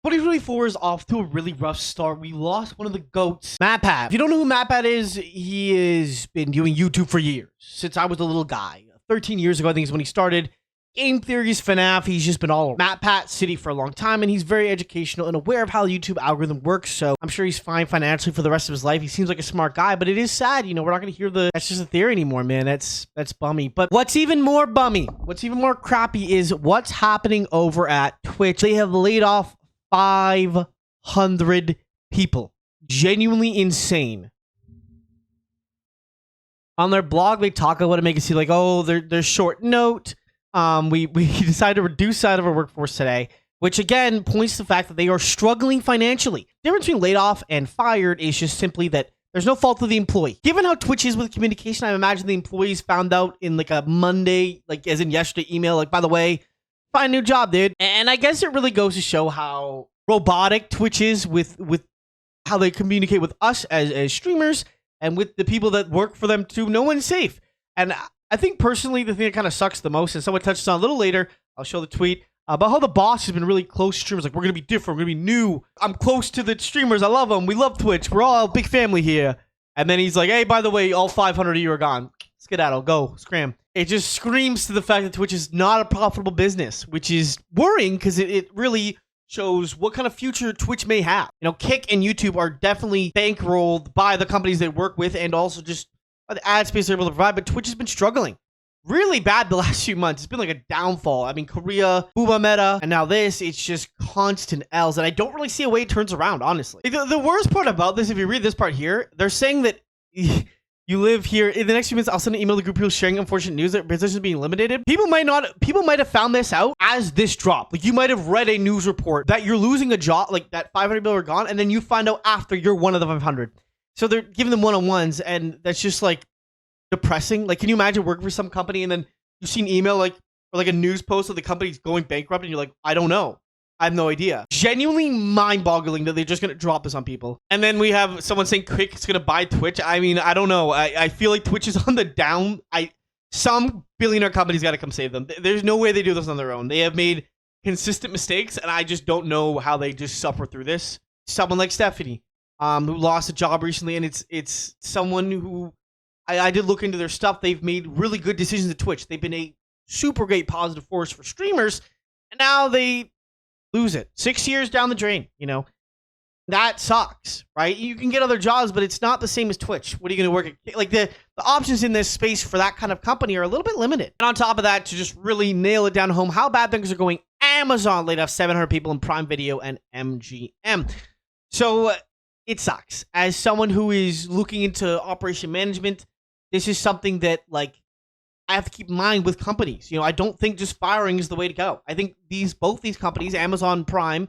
2024 is off to a really rough start. We lost one of the GOATs, MatPat. If you don't know who MatPat is, he has been doing YouTube for years, since I was a little guy. 13 years ago, I think is when he started. Game theories, FNAF, he's just been all over MatPat City for a long time, and he's very educational and aware of how the YouTube algorithm works, so I'm sure he's fine financially for the rest of his life. He seems like a smart guy, but it is sad, you know, we're not going to hear that's just a theory anymore, man. That's bummy. But what's even more bummy, what's even more crappy is what's happening over at Twitch. They have laid off 500 people. Genuinely insane. On their blog, they talk about it, make it seem like, oh, they're short note. We decided to reduce side of our workforce today, which again points to the fact that they are struggling financially. The difference between laid off and fired is just simply that there's no fault of the employee. Given how Twitch is with communication, I imagine the employees found out in like a Monday, like as in yesterday email, like, by the way, find a new job, dude. And I guess it really goes to show how robotic Twitch is with how they communicate with us as streamers and with the people that work for them too. No one's safe. And I think personally, the thing that kind of sucks the most, and someone touches on a little later, I'll show the tweet, about how the boss has been really close to streamers. Like, we're going to be different. We're going to be new. I'm close to the streamers. I love them. We love Twitch. We're all a big family here. And then he's like, hey, by the way, all 500 of you are gone. Skedaddle. Go. Scram. It just screams to the fact that Twitch is not a profitable business, which is worrying because it really shows what kind of future Twitch may have. You know, Kick and YouTube are definitely bankrolled by the companies they work with and also just the ad space they're able to provide, but Twitch has been struggling really bad the last few months. It's been like a downfall. I mean, Korea, Booba Meta, and now this, it's just constant L's, and I don't really see a way it turns around, honestly. The worst part about this, if you read this part here, they're saying that you live here. In the next few minutes, I'll send an email to the group people sharing unfortunate news that positions are being eliminated. People might have found this out as this drop. Like, you might have read a news report that you're losing a job, like that 500 people are gone, and then you find out after you're one of the 500. So they're giving them one-on-ones, and that's just like depressing. Like, can you imagine working for some company and then you see an email or like a news post that the company's going bankrupt, and you're like, I don't know. I have no idea. Genuinely mind-boggling that they're just going to drop this on people. And then we have someone saying Quick is going to buy Twitch. I mean, I don't know. I feel like Twitch is on the down. Some billionaire company's got to come save them. There's no way they do this on their own. They have made consistent mistakes, and I just don't know how they just suffer through this. Someone like Stephanie, who lost a job recently, and it's someone who I did look into their stuff. They've made really good decisions at Twitch. They've been a super great positive force for streamers, and now they lose it 6 years down the drain. You know, that sucks, right? You can get other jobs, but it's not the same as Twitch. What are you going to work at? Like, the options in this space for that kind of company are a little bit limited. And on top of that, to just really nail it down home, how bad things are going, Amazon laid off 700 people in Prime Video and MGM. So it sucks. As someone who is looking into operation management, this is something that, like, I have to keep in mind with companies. You know, I don't think just firing is the way to go. I think both these companies, Amazon Prime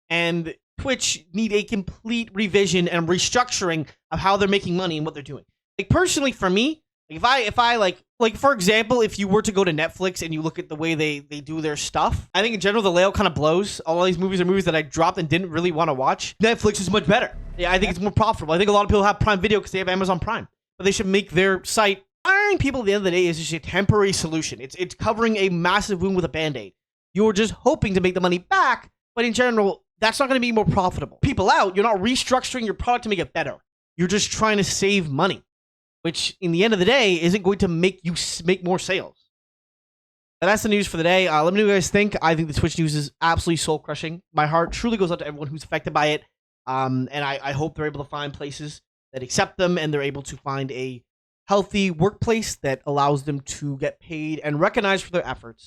and Twitch, need a complete revision and restructuring of how they're making money and what they're doing. Like, personally, for me, if I like for example, if you were to go to Netflix and you look at the way they do their stuff, I think in general the layout kind of blows. All of these movies are movies that I dropped and didn't really want to watch. Netflix is much better. Yeah, I think it's more profitable. I think a lot of people have Prime Video because they have Amazon Prime, but they should make their site. Hiring people at the end of the day is just a temporary solution. It's covering a massive wound with a band-aid. You're just hoping to make the money back, but in general, that's not going to be more profitable. People out, you're not restructuring your product to make it better. You're just trying to save money, which in the end of the day isn't going to make you make more sales. But that's the news for the day. Let me know what you guys think. I think the Twitch news is absolutely soul-crushing. My heart truly goes out to everyone who's affected by it. And I hope they're able to find places that accept them, and they're able to find a healthy workplace that allows them to get paid and recognized for their efforts.